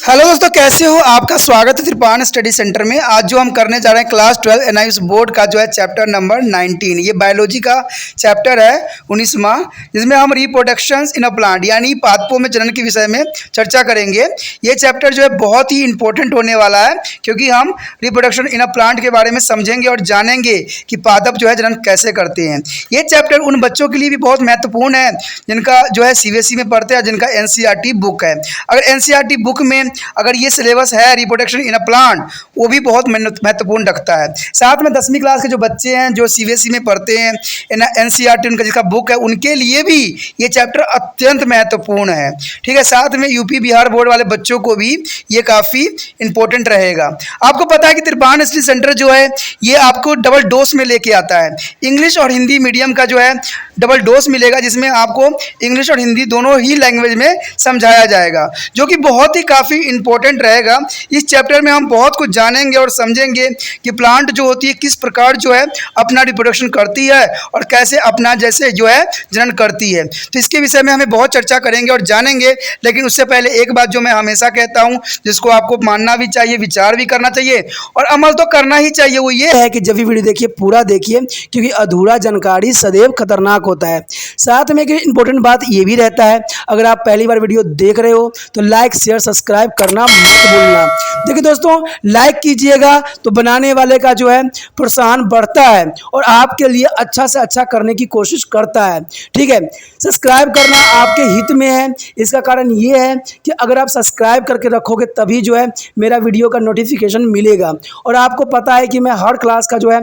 Hello दोस्तों, कैसे हो? आपका स्वागत है त्रिपान स्टडी सेंटर में। आज जो हम करने जा रहे हैं क्लास 12 एनआईएस बोर्ड का जो है चैप्टर नंबर 19। ये बायोलॉजी का चैप्टर है 19वां, जिसमें हम रिप्रोडक्शंस इन अ प्लांट यानी पादपों में जनन के विषय में चर्चा करेंगे। ये चैप्टर जो है बहुत ही इंपॉर्टेंट होने वाला है, क्योंकि हम रिप्रोडक्शन इन अ प्लांट के बारे में समझेंगे और जानेंगे कि पादप जो है जनन कैसे करते हैं। ये चैप्टर उन बच्चों के लिए भी बहुत महत्वपूर्ण है जिनका जो है सीबीएसई में पढ़ते हैं, जिनका एनसीईआरटी बुक है। अगर एनसीईआरटी बुक में अगर ये सिलेबस है रिप्रोडक्शन इन अ प्लांट, वो भी बहुत महत्वपूर्ण रखता है। साथ में 10वीं क्लास के जो बच्चे हैं जो सीबीएसई में पढ़ते हैं, एनसीईआरटी उनका जिसका बुक है, उनके लिए भी ये चैप्टर अत्यंत महत्वपूर्ण है। ठीक है, साथ में यूपी बिहार बोर्ड वाले बच्चों को भी ये काफ़ी इंपॉर्टेंट रहेगा। आपको पता है कि त्रिपान स्टडी सेंटर जो है ये आपको डबल डोज में लेके आता है। इंग्लिश और हिंदी मीडियम का जो है डबल डोज मिलेगा, जिसमें आपको इंग्लिश और हिंदी दोनों ही लैंग्वेज में समझाया जाएगा, जो कि बहुत ही काफ़ी इंपॉर्टेंट रहेगा। इस चैप्टर में हम बहुत कुछ जानेंगे और समझेंगे कि प्लांट जो होती है किस प्रकार जो है अपना रिप्रोडक्शन करती है और कैसे अपना जैसे जो है जनन करती है। तो इसके विषय में हमें बहुत चर्चा करेंगे और जानेंगे। लेकिन उससे पहले एक बात जो मैं हमेशा कहता हूँ, जिसको आपको मानना भी चाहिए, विचार भी करना चाहिए और अमल तो करना ही चाहिए, वो ये है कि जब भी वीडियो देखिए पूरा देखिए, क्योंकि अधूरा जानकारी सदैव खतरनाक होता है। साथ में एक इंपॉर्टेंट बात ये भी रहता है, अगर आप पहली बार वीडियो देख रहे हो तो लाइक शेयर सब्सक्राइब करना मत भूलना। देखिए दोस्तों, लाइक कीजिएगा तो बनाने वाले का जो है प्रोत्साहन बढ़ता है और आपके लिए अच्छा से अच्छा करने की कोशिश करता है। ठीक है, सब्सक्राइब करना आपके हित में है। इसका कारण ये है कि अगर आप सब्सक्राइब करके रखोगे तभी जो है मेरा वीडियो का नोटिफिकेशन मिलेगा। और आपको पता है कि मैं हर क्लास का जो है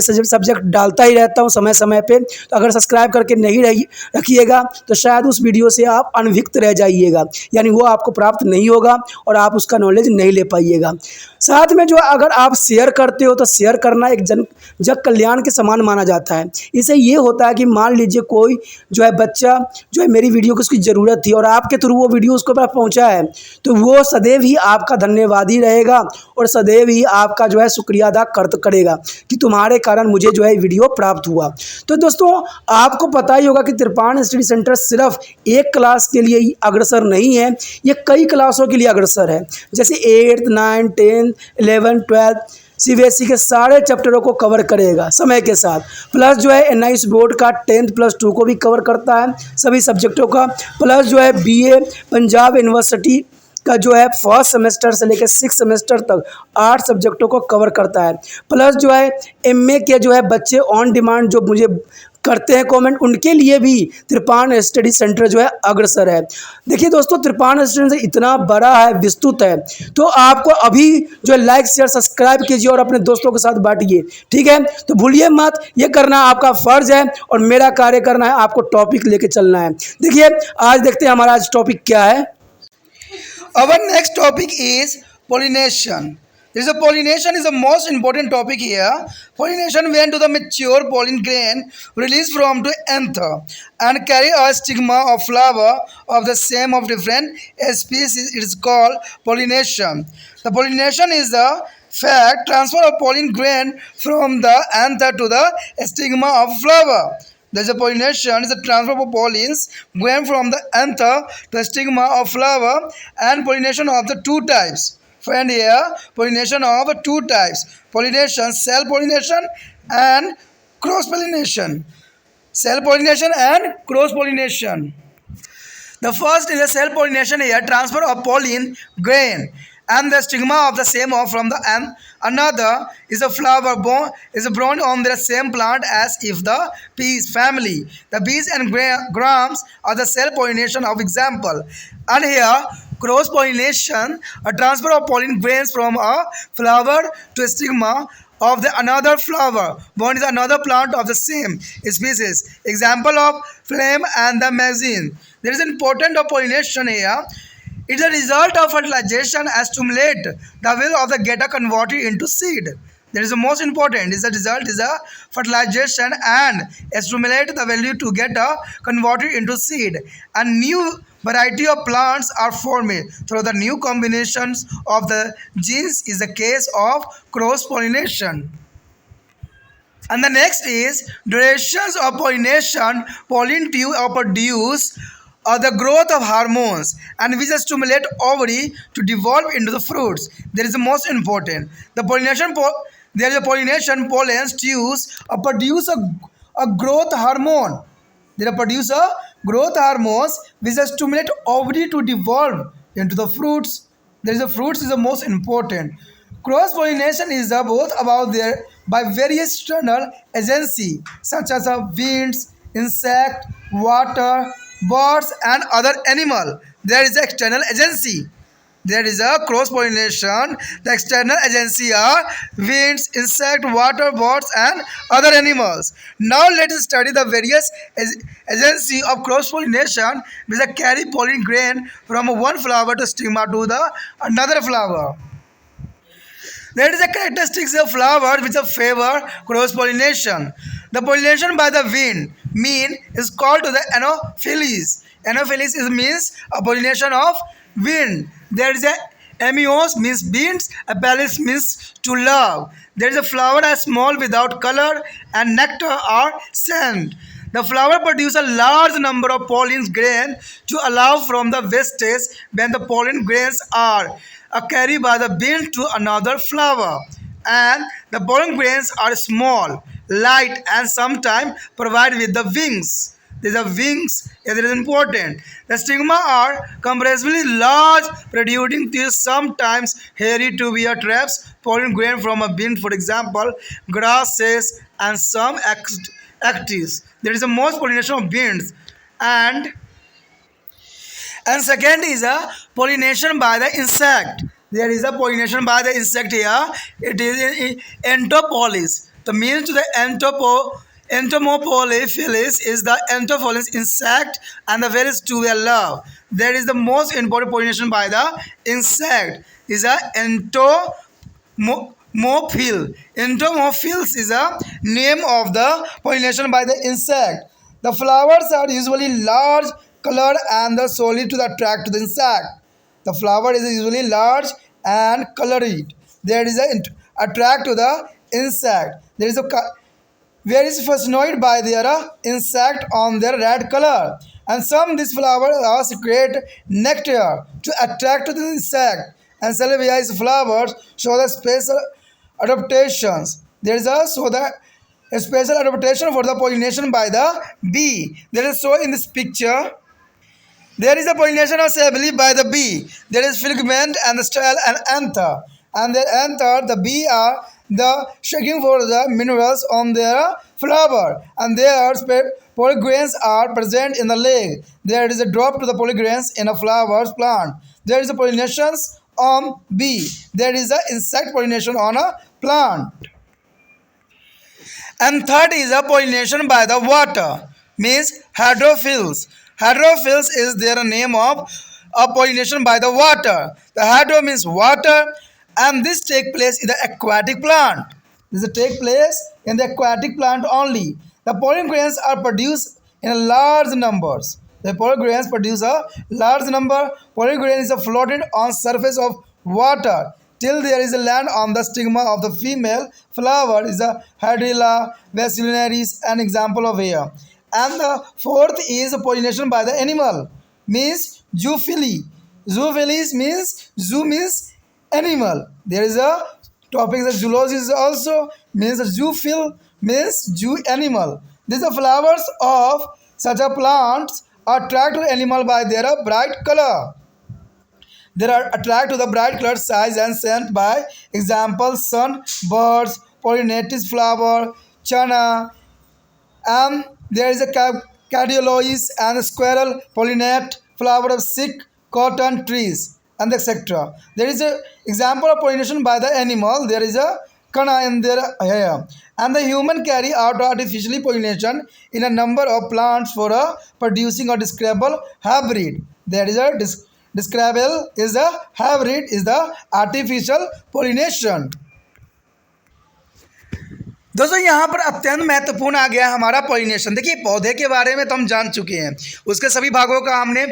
सब्जेक्ट डालता ही रहता हूँ समय समय पे। तो अगर सब्सक्राइब करके नहीं रखिएगा तो शायद उस वीडियो से आप अनभिज्ञ रह जाइएगा, यानी वो आपको प्राप्त नहीं होगा और आप उसका नॉलेज नहीं ले पाइएगा। साथ में जो अगर आप शेयर करते हो तो शेयर करना एक जग कल्याण के समान माना जाता है। इससे ये होता है कि मान लीजिए कोई जो है बच्चा जो है मेरी वीडियो की उसकी ज़रूरत थी और आपके थ्रू वो वीडियो उसको पास पहुंचा है, तो वो सदैव ही आपका धन्यवादी रहेगा और सदैव ही आपका जो है शुक्रिया अदा करेगा कि तुम्हारे कारण मुझे जो है वीडियो प्राप्त हुआ। तो दोस्तों, आपको पता ही होगा कि त्रिपान स्टडी सेंटर सिर्फ एक क्लास के लिए ही अग्रसर नहीं है, ये कई क्लासों के लिए अग्रसर है। जैसे 8th 9th 10th 11th 12th CBSE के सारे चैप्टरों को कवर करेगा समय के साथ। प्लस जो है एनआईएस बोर्ड का 10th+2 को भी कवर करता है, सभी सब्जेक्टों का। प्लस जो है बीए पंजाब यूनिवर्सिटी का जो है फर्स्ट सेमेस्टर से लेकर 6th सेमेस्टर तक 8 सब्जेक्टों को कवर करता है। प्लस जो है एमए के जो है बच्चे ऑन डिमांड जो मुझे करते हैं कमेंट, उनके लिए भी त्रिपान स्टडी सेंटर जो है अग्रसर है। देखिए दोस्तों, त्रिपान स्टडी सेंटर इतना बड़ा है, विस्तृत है, तो आपको अभी जो है लाइक शेयर सब्सक्राइब कीजिए और अपने दोस्तों के साथ बांटिए। ठीक है, तो भूलिए मत, ये करना आपका फर्ज है और मेरा कार्य करना है, आपको टॉपिक लेके चलना है। देखिए आज देखते हैं हमारा आज टॉपिक क्या है। Our next topic is pollination. Pollination is the most important topic here. Pollination when to the mature pollen grain released from the anther and carry a stigma of flower of the same of different species. It is called pollination. The pollination is the fact transfer of pollen grain from the anther to the stigma of flower. There's a pollination is the transfer of pollens grain from the anther to the stigma of flower, and pollination of the two types. Friend here, pollination of two types: pollination, self pollination, and cross pollination. Self pollination and cross pollination. The first is a self pollination here, transfer of pollen grain and the stigma of the same off from the and another is a flower born is grown on the same plant as if the peas family. The bees and grams are the self pollination of example. And here cross pollination, a transfer of pollen grains from a flower to a stigma of the another flower born is another plant of the same species. Example of flame and the magazine. There is an important of pollination here. It's a result of fertilization as stimulate the will of the getter converted into seed. That is the most important. Is the result is a fertilization and stimulate the value to get converted into seed. A new variety of plants are formed through the new combinations of the genes. Is the case of cross pollination. And the next is durations of pollination. Pollen tube produce or the growth of hormones and which stimulate ovary to develop into the fruits. That is the most important. The there is a pollination pollens produce a growth hormone. They produce a growth hormones which stimulate ovary to develop into the fruits. There is a fruits is the most important. Cross pollination is both about their by various external agency such as winds, insect, water, birds, and other animal. There is external agency. There is a cross pollination. The external agency are winds, insect, water, birds, and other animals. Now let us study the various agency of cross pollination, which carry pollen grain from one flower to stigma to the another flower. There is a characteristics of flowers which favor cross pollination. The pollination by the wind mean is called to the anopheles. Anopheles is means a pollination of wind. There is a emios means beans, apelles means to love. There is a flower as small without color and nectar or scent. The flower produces a large number of pollen grains to allow from the wastage when the pollen grains are carried by the bean to another flower. And the pollen grains are small, light, and sometimes provide with the wings. These are wings. It is important. The stigma are comparatively large, producing these sometimes hairy tubular traps, pollen grain from a bean, for example, grasses and some actives. There is a most pollination of beans, and second is a pollination by the insect. There is a pollination by the insect here. It is entopolis. The means to the entomopolis is the entopolis insect and the various to their love. There is the most important pollination by the insect is a entomophil. Entomophils is a name of the pollination by the insect. The flowers are usually large, colored, and the solid to attract to the insect. The flower is usually large and colored. There is a attract to the insect. There is a where is fascinated by their insect on their red color. And some these flowers also create nectar to attract to the insect. And salvia's flowers show the special adaptations. There is also a special adaptation for the pollination by the bee. There is so in this picture. There is a pollination of assembly by the bee. There is filament and the style and anther. And the anther, the bee are the shaking for the minerals on their flower. And their pollen grains are present in the leg. There is a drop to the pollen grains in a flower's plant. There is a pollination on bee. There is a insect pollination on a plant. And third is a pollination by the water, means hydrophils. Hydrophils is their name of a pollination by the water. The hydro means water, and this take place in the aquatic plant. This take place in the aquatic plant only. The pollen grains are produced in large numbers. The pollen grains produce a large number. Pollen grain is floated on surface of water till there is a land on the stigma of the female flower is a Hydrilla vasculinaris, an example of here. And the fourth is pollination by the animal, means zoophily. Zoophilis means zoo means animal. There is a topic that zoology is also means zoophil means zoo animal. These are flowers of such a plants attract to animal by their bright color. They are attracted to the bright color, size, and scent by example sun, birds, pollinated flower, chana, and there is a cardiolois and squirrel pollinate flower of sick cotton trees and etc. There is a example of pollination by the animal. There is a kana in their hair. And the human carry out artificially pollination in a number of plants for producing a describable hybrid. There is a describable is a hybrid is the artificial pollination. दोस्तों यहाँ पर अत्यंत महत्वपूर्ण आ गया हमारा pollination. देखिए पौधे के बारे में तो हम जान चुके हैं, उसके सभी भागों का हमने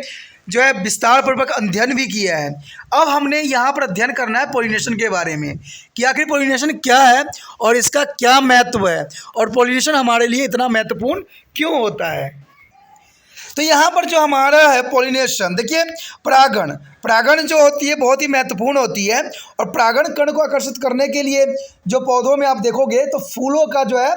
जो है विस्तार पूर्वक अध्ययन भी किया है। अब हमने यहाँ पर अध्ययन करना है पॉलिनेशन के बारे में कि आखिर पॉलिनेशन क्या है और इसका क्या महत्व है और पॉलिनेशन हमारे लिए इतना महत्वपूर्ण क्यों होता है। तो यहाँ पर जो हमारा है पॉलिनेशन, देखिए परागण, परागण जो होती है बहुत ही महत्वपूर्ण होती है। और परागण कण को आकर्षित करने के लिए जो पौधों में आप देखोगे तो फूलों का जो है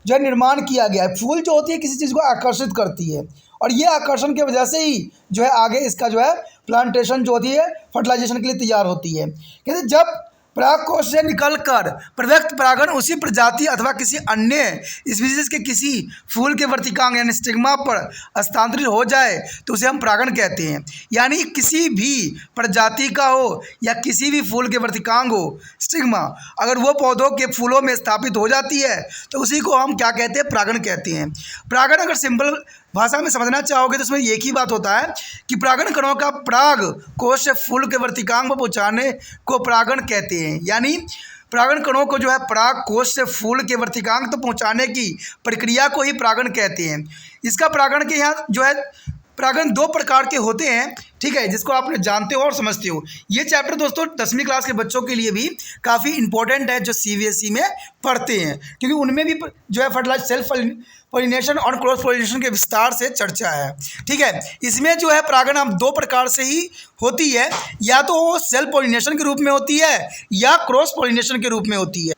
निर्माण किया गया है। फूल जो होती है किसी चीज़ को आकर्षित करती है, और ये आकर्षण की वजह से ही जो है आगे इसका जो है प्लांटेशन जो होती है फर्टिलाइजेशन के लिए तैयार होती है। कहते जब परागकोश से निकलकर प्रदत्त परागण उसी प्रजाति अथवा किसी अन्य स्पीशीज के किसी फूल के वर्तिकांग यानी स्टिग्मा पर हस्तांतरित हो जाए तो उसे हम परागण कहते हैं। यानी किसी भी प्रजाति का हो या किसी भी फूल के वर्तिकांग हो स्टिग्मा, अगर वो पौधों के फूलों में स्थापित हो जाती है तो उसी को हम क्या कहते हैं, परागण कहते हैं। परागण अगर सिंपल भाषा में समझना चाहोगे तो उसमें एक ही बात होता है कि परागण कणों का पराग कोश से फूल के वर्तिकांग पर पहुंचाने को परागण कहते हैं। यानी परागण कणों को जो है पराग कोश से फूल के वर्तिकांग तक पहुंचाने की प्रक्रिया को ही परागण कहते हैं। इसका परागण के यहाँ जो है परागण दो प्रकार के होते हैं, ठीक है, जिसको आप जानते हो और समझते हो। ये चैप्टर दोस्तों 10वीं क्लास के बच्चों के लिए भी काफ़ी इंपॉर्टेंट है जो CBSE में पढ़ते हैं, क्योंकि उनमें भी जो है फर्टिलाइज सेल्फ पॉलिनेशन और क्रॉस पॉलिनेशन के विस्तार से चर्चा है। ठीक है, इसमें जो है परागण हम दो प्रकार से ही होती है, या तो वो सेल्फ पॉलिनेशन के रूप में होती है या क्रॉस पॉलिनेशन के रूप में होती है।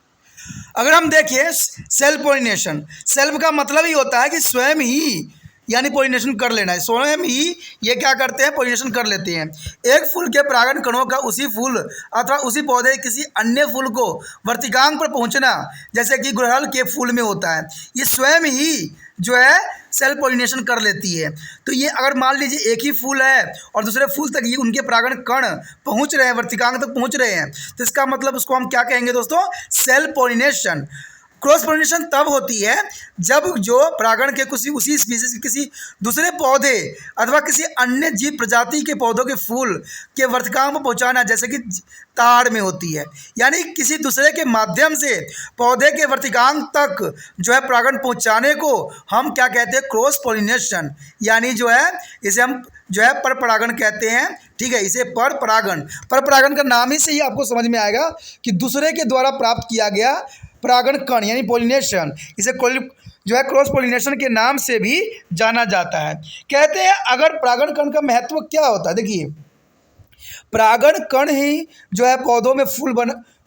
अगर हम देखें सेल्फ पॉलिनेशन, सेल्फ का मतलब ही होता है कि स्वयं ही यानी पॉलिनेशन कर लेना है, स्वयं ही ये क्या करते हैं, पॉलिनेशन कर लेते हैं। एक फूल के परागण कणों का उसी फूल अथवा उसी पौधे किसी अन्य फूल को वर्तिकांग पर पहुंचना जैसे कि गुड़हल के फूल में होता है, ये स्वयं ही जो है सेल्फ पॉलिनेशन कर लेती है। तो ये अगर मान लीजिए एक ही फूल है और दूसरे फूल तक ये उनके परागण कण पहुंच रहे हैं, वर्तिकांग तक पहुंच रहे हैं, तो इसका मतलब उसको हम क्या कहेंगे दोस्तों, सेल्फ पॉलिनेशन। क्रॉस पॉलिनेशन तब होती है जब जो परागण के उसी स्पीसीज के किसी दूसरे पौधे अथवा किसी अन्य जीव प्रजाति के पौधों के फूल के वर्तिकांग पर पहुंचाना जैसे कि ताड़ में होती है, यानी किसी दूसरे के माध्यम से पौधे के वर्तिकांग तक जो है परागण पहुंचाने को हम क्या कहते हैं, क्रॉस पॉलिनेशन। यानी जो है इसे हम जो है पर परागण कहते हैं। ठीक है, इसे पर परागण का नाम ही से ही आपको समझ में आएगा कि दूसरे के द्वारा प्राप्त किया गया परागण कण यानी पॉलिनेशन, इसे जो है क्रॉस पॉलिनेशन के नाम से भी जाना जाता है। कहते हैं अगर परागण कण का महत्व क्या होता है, देखिए परागण कण ही जो है पौधों में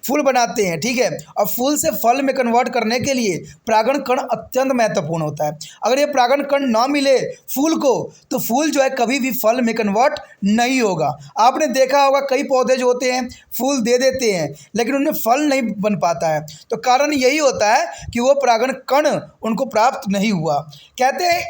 फूल बनाते हैं। ठीक है, और फूल से फल में कन्वर्ट करने के लिए परागण कण अत्यंत महत्वपूर्ण होता है। अगर ये परागण कण ना मिले फूल को तो फूल जो है कभी भी फल में कन्वर्ट नहीं होगा। आपने देखा होगा कई पौधे जो होते हैं फूल दे देते हैं लेकिन उनमें फल नहीं बन पाता है, तो कारण यही होता है कि वो परागण कण उनको प्राप्त नहीं हुआ। कहते हैं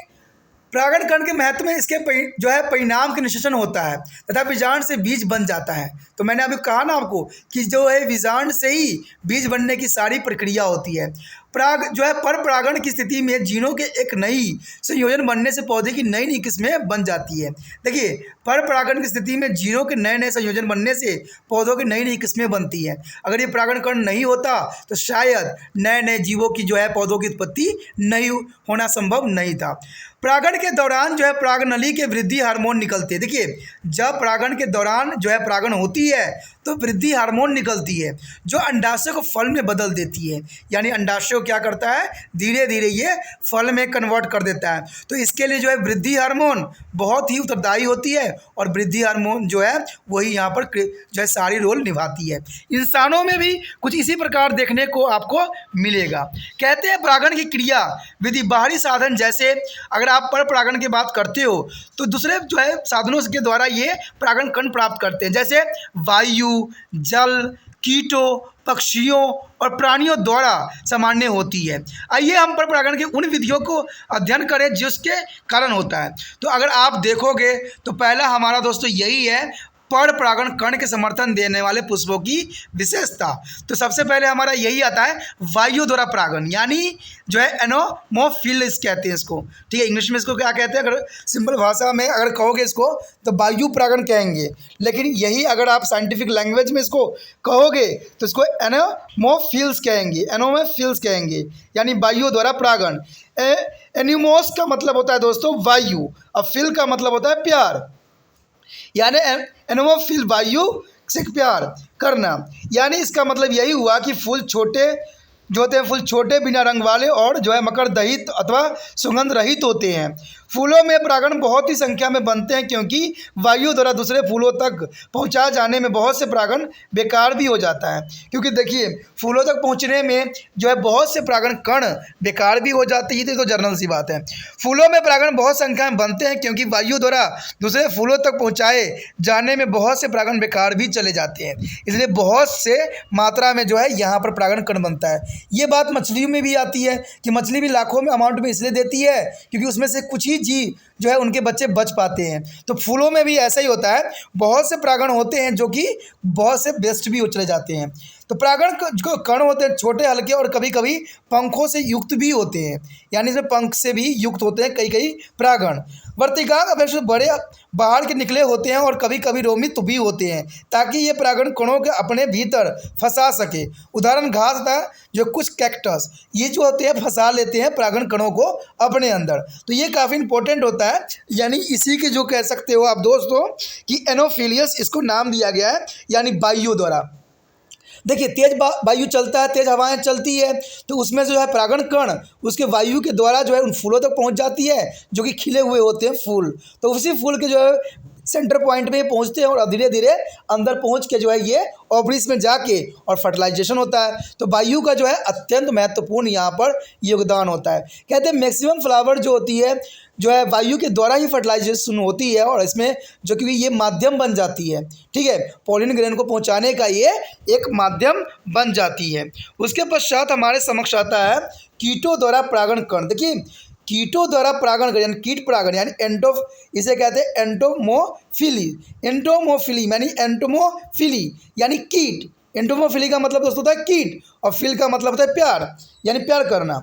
परागण कण के महत्व में इसके जो है परिणाम के निषेचन होता है तथा बीजांड से बीज बन जाता है। तो मैंने अभी कहा ना आपको कि जो है बीजांड से ही बीज बनने की सारी प्रक्रिया होती है। जो है पर परागण की स्थिति में जीनों के एक नई संयोजन बनने से पौधे की नई नई किस्में बन जाती है। देखिए पर परागण की स्थिति में जीनों के नए नए संयोजन बनने से पौधों की नई नई किस्में बनती हैं। अगर ये परागण कण नहीं होता तो शायद नए नए जीवों की जो है पौधों की उत्पत्ति नहीं होना संभव नहीं था। परागण के दौरान जो है परागनली के वृद्धि हार्मोन निकलते हैं। देखिए जब परागण के दौरान जो है परागण होती है तो वृद्धि हार्मोन निकलती है जो अंडाशय को फल में बदल देती है, यानी अंडाशय को क्या करता है, धीरे धीरे ये फल में कन्वर्ट कर देता है। तो इसके लिए जो है वृद्धि हार्मोन बहुत ही उत्तरदायी होती है और वृद्धि हार्मोन जो है वही यहाँ पर जो है सारी रोल निभाती है। इंसानों में भी कुछ इसी प्रकार देखने को आपको मिलेगा। कहते हैं परागण की क्रिया विधि बाहरी साधन, जैसे अगर आप पर परागण की बात करते हो तो दूसरे जो है साधनों के द्वारा ये परागण कण प्राप्त करते हैं, जैसे वायु, जल, कीटों, पक्षियों और प्राणियों द्वारा सामान्य होती है। आइए हम पर परागण की उन विधियों को अध्ययन करें जिसके कारण होता है। तो अगर आप देखोगे तो पहला हमारा दोस्तों यही है पर परागण कण के समर्थन देने वाले पुष्पों की विशेषता। तो सबसे पहले हमारा यही आता है वायु द्वारा परागण, यानी जो है एनोमोफिल्स कहते हैं इसको। ठीक है, इंग्लिश में इसको क्या कहते हैं, अगर सिंपल भाषा में अगर कहोगे इसको तो वायु परागण कहेंगे, लेकिन यही अगर आप साइंटिफिक लैंग्वेज में इसको कहोगे तो इसको एनोमोफिल्स कहेंगे, यानी वायु द्वारा परागण। एनिमोस का मतलब होता है दोस्तों वायु, और फिल का मतलब होता है प्यार, यानी एनोमोफिल वायु से प्यार करना। यानी इसका मतलब यही हुआ कि फूल छोटे जो होते हैं फूल छोटे, बिना रंग वाले और जो है मकर दहित अथवा सुगंध रहित होते हैं। फूलों में परागण बहुत ही संख्या में बनते हैं क्योंकि वायु द्वारा दूसरे फूलों तक पहुंचा जाने में बहुत से परागण बेकार भी हो जाता है। क्योंकि देखिए फूलों तक पहुंचने में जो है बहुत से परागण कण बेकार भी हो जाते हैं, ये तो जर्नल सी बात है। फूलों में परागण बहुत संख्या में बनते हैं क्योंकि वायु द्वारा दूसरे फूलों तक पहुँचाए जाने में बहुत से परागण बेकार भी चले जाते हैं, इसलिए बहुत से मात्रा में जो है यहाँ पर परागण कण बनता है। ये बात मछलियों में भी आती है कि मछली भी लाखों में अमाउंट में इसलिए देती है क्योंकि उसमें से कुछ ही जीव जो है उनके बच्चे बच पाते हैं। तो फूलों में भी ऐसा ही होता है, बहुत से परागण होते हैं जो कि बहुत से वेस्ट भी हो चले जाते हैं। तो परागण जो कण होते हैं छोटे, हल्के और कभी कभी पंखों से युक्त भी होते हैं, यानी इसमें पंख से भी युक्त होते हैं कई परागण। वर्तिकांग अपेक्षा बड़े बाहर के निकले होते हैं और कभी कभी रोमित भी होते हैं ताकि ये परागण कणों के अपने भीतर फंसा सके। उदाहरण घास था जो कुछ कैक्टस ये जो होते हैं फंसा लेते हैं परागण कणों को अपने अंदर। तो ये काफ़ी इंपॉर्टेंट होता है, यानी इसी के जो कह सकते हो आप दोस्तों कि एनोफिलियस इसको नाम दिया गया है, यानी वायु द्वारा। देखिए तेज वायु चलता है, तेज हवाएं चलती है, तो उसमें जो है परागण कण उसके वायु के द्वारा जो है उन फूलों तक पहुंच जाती है जो कि खिले हुए होते हैं फूल। तो उसी फूल के जो है सेंटर पॉइंट में पहुंचते हैं और धीरे धीरे अंदर पहुंच के जो है ये ओवरीज में जाके और फर्टिलाइजेशन होता है। तो वायु का जो है अत्यंत महत्वपूर्ण यहाँ पर योगदान होता है। कहते हैं मैक्सिमम फ्लावर जो होती है जो है वायु के द्वारा ही फर्टिलाइजेशन होती है और इसमें जो कि ये माध्यम बन जाती है, ठीक है, पॉलिन ग्रेन को पहुँचाने का ये एक माध्यम बन जाती है। उसके पश्चात हमारे समक्ष आता है कीटों द्वारा परागण कण। देखिए कीटों द्वारा परागण यानी कीट परागण यानी इसे कहते हैं एंटोमोफिली। एंटोमोफिली यानी एंटोमोफिली यानी कीट। एंटोमोफिली का मतलब दोस्तों होता है कीट और फिल का मतलब होता है प्यार, यानी प्यार करना।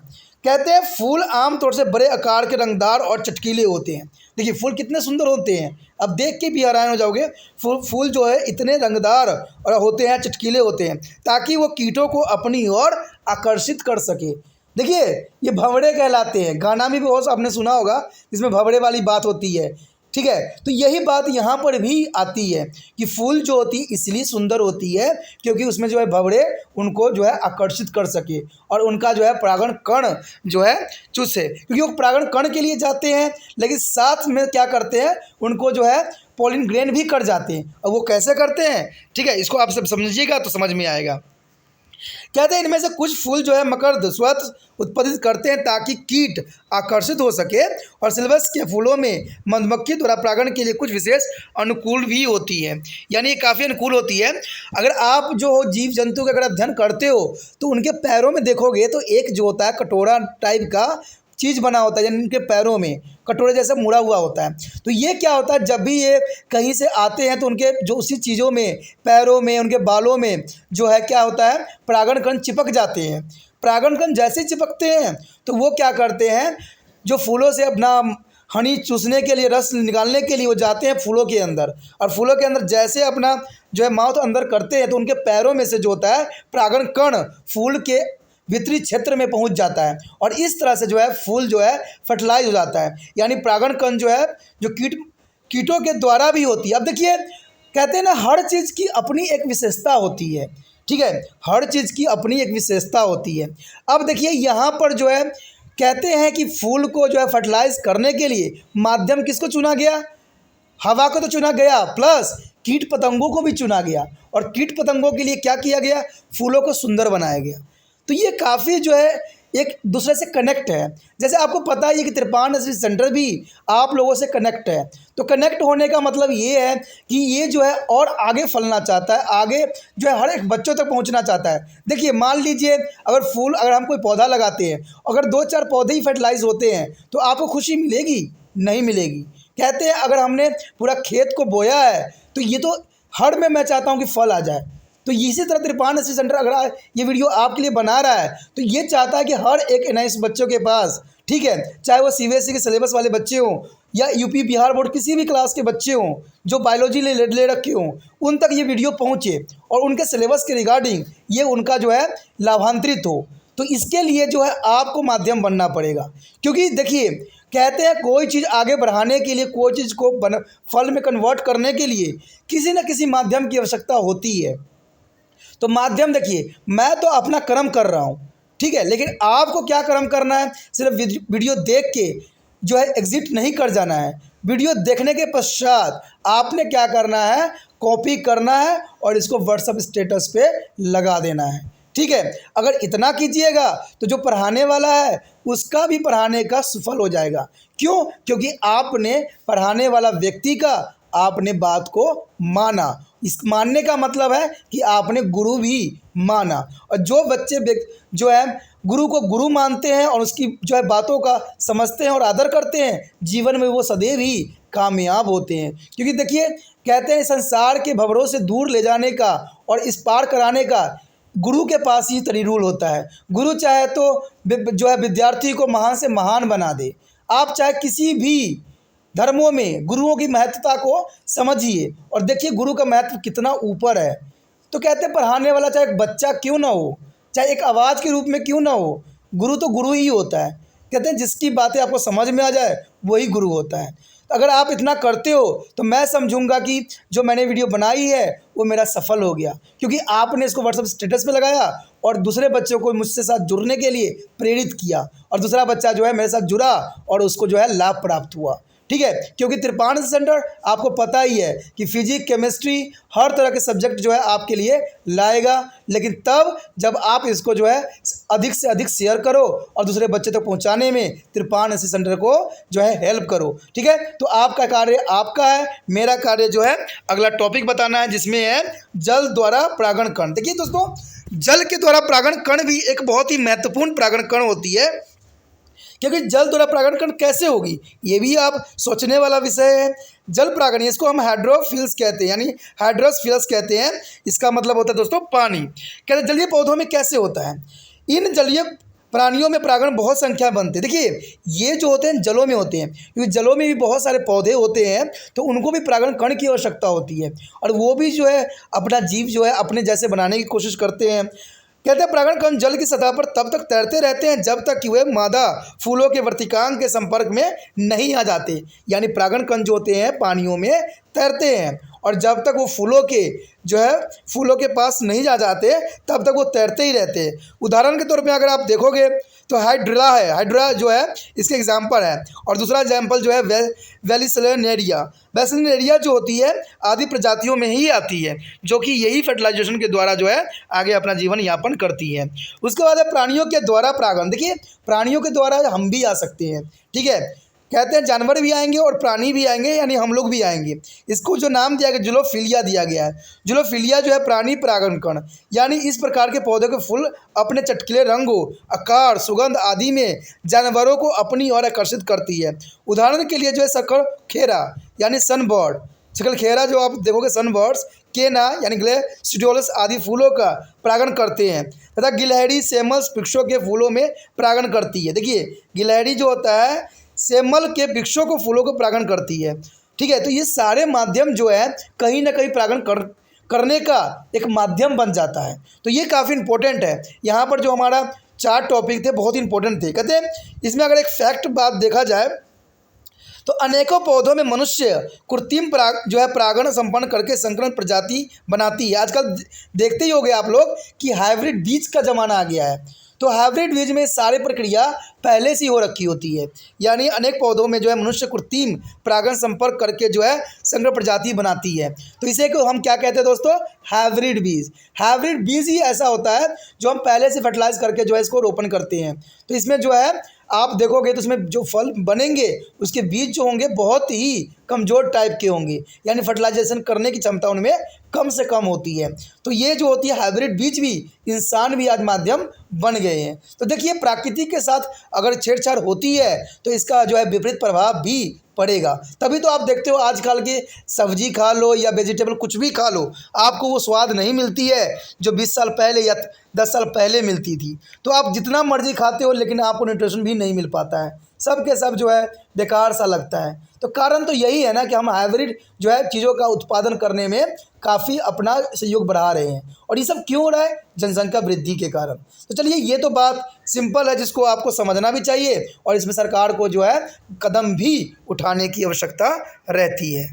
कहते हैं फूल आमतौर से बड़े आकार के, रंगदार और चटकीले होते हैं। देखिए फूल कितने सुंदर होते हैं, अब देख के भी हैरान हो जाओगे। फूल जो है इतने रंगदार और होते हैं, चटकीले होते हैं ताकि वो कीटों को अपनी ओर आकर्षित कर सके। देखिए ये भंवरे कहलाते हैं, गाना भी बहुत आपने सुना होगा जिसमें भंवरे वाली बात होती है, ठीक है। तो यही बात यहाँ पर भी आती है कि फूल जो होती है इसलिए सुंदर होती है क्योंकि उसमें जो है भंवरे उनको जो है आकर्षित कर सके और उनका जो है परागण कण जो है चूसे, क्योंकि वो परागण कण के लिए जाते हैं लेकिन साथ में क्या करते हैं उनको जो है पॉलिन ग्रेन भी कर जाते हैं। और वो कैसे करते हैं, ठीक है, इसको आप सब समझिएगा तो समझ में आएगा। कहते हैं इनमें से कुछ फूल जो है मकरंद स्वतः उत्पादित करते हैं ताकि कीट आकर्षित हो सके, और सिल्वस के फूलों में मधुमक्खी द्वारा परागण के लिए कुछ विशेष अनुकूल भी होती है, यानी ये काफ़ी अनुकूल होती है। अगर आप जो जीव जंतु का अगर अध्ययन करते हो तो उनके पैरों में देखोगे तो एक जो होता है कटोरा टाइप का चीज़ बना होता है, यानी उनके पैरों में कटोरे जैसा मुड़ा हुआ होता है। तो ये क्या होता है, जब भी ये कहीं से आते हैं तो उनके जो उसी चीज़ों में, पैरों में, उनके बालों में जो है क्या होता है परागण कण चिपक जाते हैं। परागण कण जैसे चिपकते हैं तो वो क्या करते हैं, जो फूलों से अपना हनी चूसने के लिए, रस निकालने के लिए वो जाते हैं फूलों के अंदर, और फूलों के अंदर जैसे अपना जो है माउथ अंदर करते हैं तो उनके पैरों में से जो होता है परागण कण फूल के भीतरी क्षेत्र में पहुंच जाता है और इस तरह से जो है फूल जो है फर्टिलाइज हो जाता है। यानी परागण कण जो है जो कीटों के द्वारा भी होती है। अब देखिए कहते हैं ना हर चीज़ की अपनी एक विशेषता होती है, ठीक है, हर चीज़ की अपनी एक विशेषता होती है। अब देखिए यहाँ पर जो है कहते हैं कि फूल को जो है फर्टिलाइज करने के लिए माध्यम किसको चुना गया, हवा को तो चुना गया, प्लस कीट पतंगों को भी चुना गया, और कीट पतंगों के लिए क्या किया गया, फूलों को सुंदर बनाया गया। तो ये काफ़ी जो है एक दूसरे से कनेक्ट है। जैसे आपको पता है कि त्रिपान नर्सरी सेंटर भी आप लोगों से कनेक्ट है, तो कनेक्ट होने का मतलब ये है कि ये जो है और आगे फलना चाहता है, आगे जो है हर एक बच्चों तक पहुंचना चाहता है। देखिए मान लीजिए अगर हम कोई पौधा लगाते हैं, अगर 2-4 पौधे ही फर्टिलाइज होते हैं तो आपको खुशी मिलेगी, नहीं मिलेगी। कहते हैं अगर हमने पूरा खेत को बोया है तो ये तो हर में मैं चाहता हूँ कि फल आ जाए। तो इसी तरह त्रिपान नर्सरी सेंटर अगर ये वीडियो आपके लिए बना रहा है तो ये चाहता है कि हर एक NIS बच्चों के पास, ठीक है, चाहे वो CBSE के सिलेबस वाले बच्चे हों या UP बिहार बोर्ड किसी भी क्लास के बच्चे हों जो बायोलॉजी ले रखे हों, उन तक ये वीडियो पहुँचे और उनके सिलेबस के रिगार्डिंग ये उनका जो है लाभान्वित हो। तो इसके लिए जो है आपको माध्यम बनना पड़ेगा, क्योंकि देखिए कहते हैं कोई चीज़ आगे बढ़ाने के लिए, कोई चीज़ को फल में कन्वर्ट करने के लिए किसी न किसी माध्यम की आवश्यकता होती है। तो माध्यम देखिए मैं तो अपना कर्म कर रहा हूँ, ठीक है। लेकिन आपको क्या कर्म करना है, सिर्फ वीडियो देख के जो है एग्जिट नहीं कर जाना है। वीडियो देखने के पश्चात आपने क्या करना है, कॉपी करना है और इसको व्हाट्सएप स्टेटस पे लगा देना है, ठीक है। अगर इतना कीजिएगा तो जो पढ़ाने वाला है उसका भी पढ़ाने का सफल हो जाएगा। क्यों? क्योंकि आपने पढ़ाने वाला व्यक्ति का आपने बात को माना। इस मानने का मतलब है कि आपने गुरु भी माना। और जो बच्चे जो है गुरु को गुरु मानते हैं और उसकी जो है बातों का समझते हैं और आदर करते हैं, जीवन में वो सदैव ही कामयाब होते हैं। क्योंकि देखिए, कहते हैं संसार के भंवरों से दूर ले जाने का और इस पार कराने का गुरु के पास ही तरीरूल होता है। गुरु चाहे तो जो है विद्यार्थी को महान से महान बना दे। आप चाहे किसी भी धर्मों में गुरुओं की महत्वता को समझिए और देखिए गुरु का महत्व कितना ऊपर है। तो कहते हैं पढ़ाने वाला चाहे एक बच्चा क्यों ना हो, चाहे एक आवाज़ के रूप में क्यों ना हो, गुरु तो गुरु ही होता है। कहते हैं जिसकी बातें आपको समझ में आ जाए वही गुरु होता है। तो अगर आप इतना करते हो तो मैं समझूंगा कि जो मैंने वीडियो बनाई है वो मेरा सफल हो गया, क्योंकि आपने इसको व्हाट्सएप स्टेटस पे लगाया और दूसरे बच्चों को मुझसे साथ जुड़ने के लिए प्रेरित किया और दूसरा बच्चा जो है मेरे साथ जुड़ा और उसको जो है लाभ प्राप्त हुआ, ठीक है। क्योंकि त्रिपाण सेंटर आपको पता ही है कि फिजिक्स, केमिस्ट्री, हर तरह के सब्जेक्ट जो है आपके लिए लाएगा, लेकिन तब जब आप इसको जो है अधिक से अधिक शेयर करो और दूसरे बच्चे तक पहुंचाने में त्रिपाण सेंटर को जो है हेल्प करो, ठीक है। तो आपका कार्य आपका है, मेरा कार्य जो है अगला टॉपिक बताना है जिसमें है जल द्वारा परागण कण। देखिए दोस्तों, जल के द्वारा परागण कण भी एक बहुत ही महत्वपूर्ण परागण कण होती है, क्योंकि जल द्वारा परागण कण कैसे होगी ये भी आप सोचने वाला विषय है। जल परागण, इसको हम हाइड्रोफिल्स कहते हैं, यानी हाइड्रोस्फिल्स कहते हैं। इसका मतलब होता है दोस्तों पानी। कहते हैं जलीय पौधों में कैसे होता है, इन जलीय प्राणियों में परागण बहुत संख्या बनते हैं। देखिए ये जो होते हैं जलों में होते हैं, क्योंकि जलों में भी बहुत सारे पौधे होते हैं तो उनको भी परागण कण की आवश्यकता होती है और वो भी जो है अपना जीव जो है अपने जैसे बनाने की कोशिश करते हैं। कहते हैं परागण कण जल की सतह पर तब तक तैरते रहते हैं जब तक कि वे मादा फूलों के वर्तिकांग के संपर्क में नहीं आ जाते। यानी परागण कण जो होते हैं पानियों में तैरते हैं और जब तक वो फूलों के पास नहीं जा जाते तब तक वो तैरते ही रहते हैं। उदाहरण के तौर पे अगर आप देखोगे तो हाइड्रा है, हाइड्रा जो है इसके एग्जाम्पल है। और दूसरा एग्जाम्पल जो है वेलिसनेरिया। वेलिसनेरिया जो होती है आदि प्रजातियों में ही आती है, जो कि यही फर्टिलाइजेशन के द्वारा जो है आगे अपना जीवन यापन करती है। उसके बाद है प्राणियों के द्वारा परागण। देखिए प्राणियों के द्वारा हम भी आ सकते हैं, ठीक है। कहते हैं जानवर भी आएंगे और प्राणी भी आएंगे, यानी हम लोग भी आएंगे। इसको जो नाम दिया गया जुलोफिलिया दिया गया है। जुलोफिलिया जो है प्राणी परागण कण, यानी इस प्रकार के पौधे के फूल अपने चटकीले रंगों, आकार, सुगंध आदि में जानवरों को अपनी ओर आकर्षित करती है। उदाहरण के लिए जो है शकलखेरा यानी सनबर्ड, शकलखेरा जो आप देखोगे सनबर्ड्स, केना यानी ग्लेसिडोलस आदि फूलों का परागण करते हैं तथा गिलहरी सेमल्स वृक्षों के फूलों में परागण करती है। देखिए गिलहरी जो होता है सेमल के वृक्षों को फूलों को परागण करती है, ठीक है। तो ये सारे माध्यम जो है कहीं ना कहीं परागण करने का एक माध्यम बन जाता है। तो ये काफ़ी इंपॉर्टेंट है। यहाँ पर जो हमारा 4 टॉपिक थे बहुत ही इंपॉर्टेंट थे। कहते हैं इसमें अगर एक फैक्ट बात देखा जाए तो अनेकों पौधों में मनुष्य कृत्रिम परागण संपन्न करके संकरण प्रजाति बनाती है। आजकल देखते ही होंगे आप लोग कि हाइब्रिड बीज का ज़माना आ गया है। तो हाइब्रिड बीज में सारी प्रक्रिया पहले से ही हो रखी होती है, यानी अनेक पौधों में जो है मनुष्य कृत्रिम परागण संपर्क करके जो है संकर प्रजाति बनाती है। तो इसे को हम क्या कहते हैं दोस्तों, हाइब्रिड बीज। हाइब्रिड बीज ही ऐसा होता है जो हम पहले से फर्टिलाइज करके जो है इसको रोपण करते हैं। तो इसमें जो है आप देखोगे तो उसमें जो फल बनेंगे उसके बीज जो होंगे बहुत ही कमज़ोर टाइप के होंगे, यानी फर्टिलाइजेशन करने की क्षमता उनमें कम से कम होती है। तो ये जो होती है हाइब्रिड बीज भी इंसान भी आज माध्यम बन गए हैं। तो देखिए प्रकृति के साथ अगर छेड़छाड़ होती है तो इसका जो है विपरीत प्रभाव भी पड़ेगा। तभी तो आप देखते हो आजकल की सब्जी खा लो या वेजिटेबल कुछ भी खा लो, आपको वो स्वाद नहीं मिलती है जो 20 साल पहले या 10 साल पहले मिलती थी। तो आप जितना मर्जी खाते हो लेकिन आपको न्यूट्रिशन भी नहीं मिल पाता है, सब के सब जो है बेकार सा लगता है। तो कारण तो यही है ना कि हम हाइब्रिड जो है चीज़ों का उत्पादन करने में काफ़ी अपना सहयोग बढ़ा रहे हैं। और ये सब क्यों हो रहा है, जनसंख्या वृद्धि के कारण। तो चलिए ये तो बात सिंपल है जिसको आपको समझना भी चाहिए और इसमें सरकार को जो है कदम भी उठाने की आवश्यकता रहती है।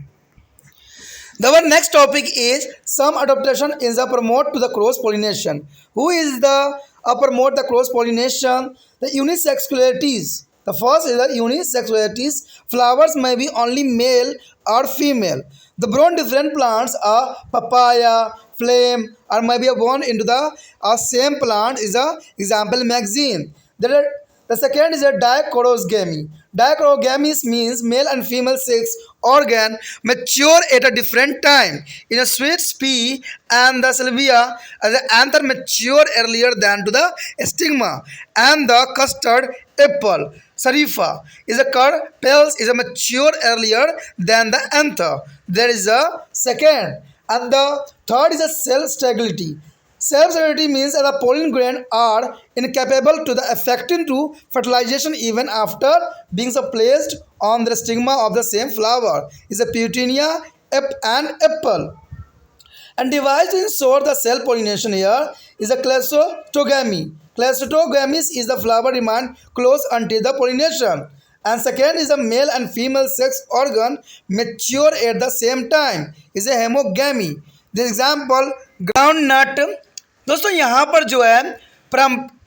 The next topic is some adaptation is the promote to the cross pollination. Who is the promote the cross pollination? The unisexualities. The first is the unisexualities. Flowers may be only male or female. The born different plants are papaya, flame, or maybe born into the same plant is a example magazine. The second is a dichorogamy. Dichorogamy means male and female sex organ mature at a different time. In a sweet pea and the salvia, the anther mature earlier than to the stigma, and the custard apple. Sarifa is a cur, pales is a mature earlier than the anther. There is a second. And the third is a cell stability. Self-sterility means that the pollen grain are incapable to the affecting to fertilization even after being placed on the stigma of the same flower. Is a petunia and apple. And device to ensure the cell pollination here is a cleistogamy. Cleistogamy is the flower remain close until the pollination. And second is a male and female sex organ mature at the same time. Is a homogamy. The example ground nut. दोस्तों यहाँ पर जो है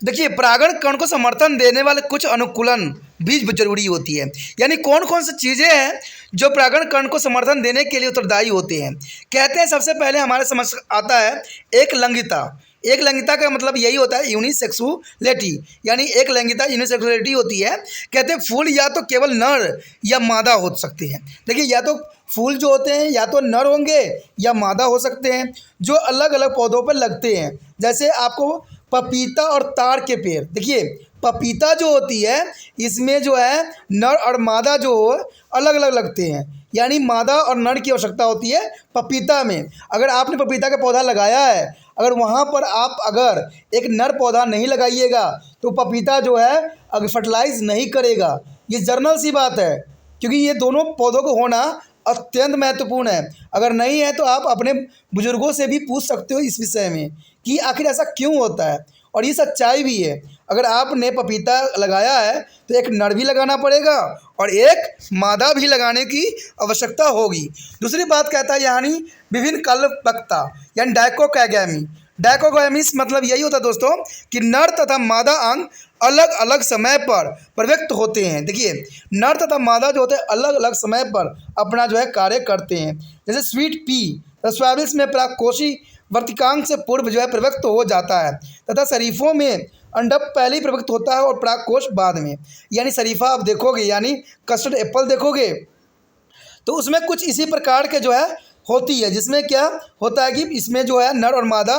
देखिए परागण कण को समर्थन देने वाले कुछ अनुकूलन बीज जरूरी होती है। यानी कौन कौन सी चीज़ें हैं जो परागण कण को समर्थन देने के लिए उत्तरदायी होते हैं। कहते हैं सबसे पहले हमारे समझ आता है एक लैंगिकता। एक लैंगिकता का मतलब यही होता है यूनिसेक्सुअलिटी, यानी एक लैंगिकता यूनिसेक्सुअलिटी होती है। कहते हैं फूल या तो केवल नर या मादा हो सकते हैं। देखिए या तो फूल जो होते हैं या तो नर होंगे या मादा हो सकते हैं, जो अलग अलग पौधों पर लगते हैं। जैसे आपको पपीता और ताड़ के पेड़, देखिए पपीता जो होती है इसमें जो है नर और मादा जो अलग अलग लगते हैं, यानी मादा और नर की आवश्यकता होती है पपीता में। अगर आपने पपीता का पौधा लगाया है, अगर वहाँ पर आप अगर एक नर पौधा नहीं लगाइएगा तो पपीता जो है अगर फर्टिलाइज नहीं करेगा। ये जर्नल सी बात है, क्योंकि ये दोनों पौधों को होना अत्यंत महत्वपूर्ण है। अगर नहीं है तो आप अपने बुजुर्गों से भी पूछ सकते हो इस विषय में कि आखिर ऐसा क्यों होता है, और ये सच्चाई भी है। अगर आपने पपीता लगाया है तो एक नर भी लगाना पड़ेगा और एक मादा भी लगाने की आवश्यकता होगी। दूसरी बात कहता है यानी विभिन्न कलपकता यानी डायकोगैमी। डायकोगैमिस मतलब यही होता है दोस्तों कि नर तथा मादा अंग अलग अलग समय पर प्रव्यक्त होते हैं। देखिए नर तथा मादा जो होते हैं अलग अलग समय पर अपना जो है कार्य करते हैं। जैसे स्वीट पी स्वाबिल्स में प्राकोशी वर्तिकांग से पूर्व जो है प्रव्यक्त हो जाता है, तथा शरीफों में अंडप पहले ही प्रव्यक्त होता है और प्राकोश बाद में। यानी शरीफा आप देखोगे यानी कस्टर्ड एप्पल देखोगे तो उसमें कुछ इसी प्रकार के जो है होती है, जिसमें क्या होता है कि इसमें जो है नर और मादा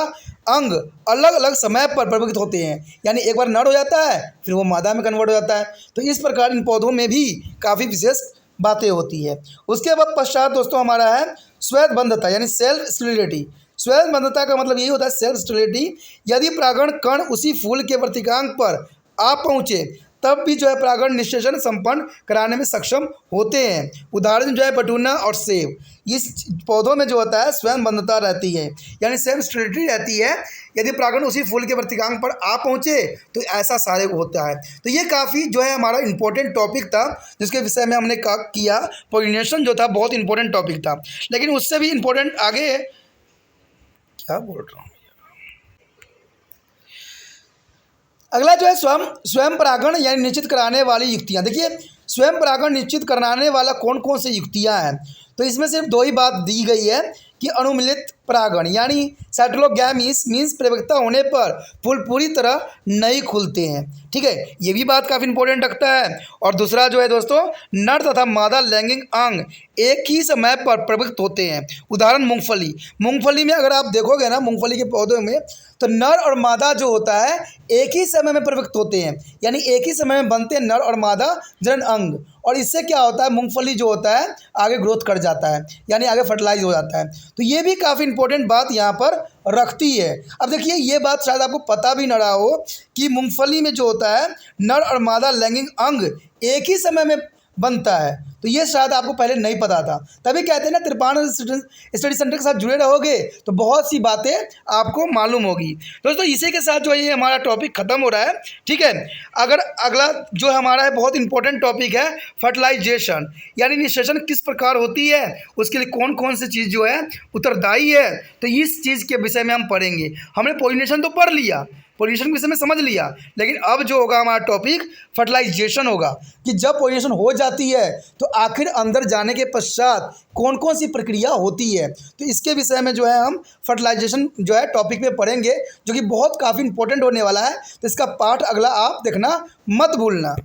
अंग अलग अलग समय पर प्रवृत्त होते हैं। यानी एक बार नर हो जाता है फिर वो मादा में कन्वर्ट हो जाता है। तो इस प्रकार इन पौधों में भी काफ़ी विशेष बातें होती है। उसके बाद पश्चात दोस्तों हमारा है स्वयंबद्धता यानी सेल्फ स्टेरिलिटी। स्वयंबद्धता का मतलब यही होता है सेल्फ स्टेरिलिटी। यदि परागण कण उसी फूल के वर्तिकांग पर आ पहुँचे तब भी जो है परागण निषेचन संपन्न कराने में सक्षम होते हैं। उदाहरण जो है पटूना और सेब, इस पौधों में जो होता है स्वयंबद्धता रहती है यानी सेल्फ स्टेरिलिटी रहती है। यदि परागण उसी फूल के वर्तिकांग पर आ पहुँचे तो ऐसा सारे होता है। तो ये काफ़ी जो है हमारा इंपॉर्टेंट टॉपिक था जिसके विषय में हमने किया। पॉलिनेशन जो था बहुत इंपॉर्टेंट टॉपिक था, लेकिन उससे भी इंपॉर्टेंट आगे क्या बोल रहा हूँ। अगला जो है स्वयं परागण यानी निश्चित कराने वाली युक्तियाँ। देखिए स्वयं परागण निश्चित कराने वाला कौन कौन सी युक्तियाँ हैं, तो इसमें सिर्फ दो ही बात दी गई है कि अनुमिलित परागण यानी सेटलोगैमीस मीन्स प्रवक्ता होने पर फूल पूरी तरह नहीं खुलते हैं। ठीक है, ये भी बात काफ़ी इंपॉर्टेंट रखता है। और दूसरा जो है दोस्तों नर तथा मादा लैंगिक अंग एक ही समय पर प्रवृत्त होते हैं। उदाहरण मूंगफली। मूंगफली में अगर आप देखोगे ना मूंगफली के पौधों में तो नर और मादा जो होता है एक ही समय में प्रवृत्त होते हैं, यानी एक ही समय में बनते हैं नर और मादा जनन अंग। और इससे क्या होता है मूंगफली जो होता है आगे ग्रोथ कर जाता है यानी आगे फर्टिलाइज हो जाता है। तो ये भी काफ़ी इंपॉर्टेंट बात यहाँ पर रखती है। अब देखिए ये बात शायद आपको पता भी न रहा हो कि मूंगफली में जो होता है नर और मादा लैंगिक अंग एक ही समय में बनता है। तो ये शायद आपको पहले नहीं पता था, तभी कहते हैं ना त्रिपाण स्टडी सेंटर के साथ जुड़े रहोगे तो बहुत सी बातें आपको मालूम होगी। दोस्तों इसी के साथ जो है ये हमारा टॉपिक ख़त्म हो रहा है, ठीक है। अगर अगला जो हमारा है बहुत इंपॉर्टेंट टॉपिक है फर्टिलाइजेशन, यानी इनिशिएशन किस प्रकार होती है, उसके लिए कौन कौन सी चीज़ जो है उत्तरदायी है, तो इस चीज़ के विषय में हम पढ़ेंगे। हमने पोलिनेशन तो पढ़ लिया, पोलिनेशन के विषय में समझ लिया, लेकिन अब जो होगा हमारा टॉपिक फर्टिलाइजेशन होगा कि जब पोलिनेशन हो जाती है तो आखिर अंदर जाने के पश्चात कौन कौन सी प्रक्रिया होती है। तो इसके विषय में जो है हम फर्टिलाइजेशन जो है टॉपिक में पढ़ेंगे, जो कि बहुत काफ़ी इंपॉर्टेंट होने वाला है। तो इसका पार्ट अगला आप देखना मत भूलना।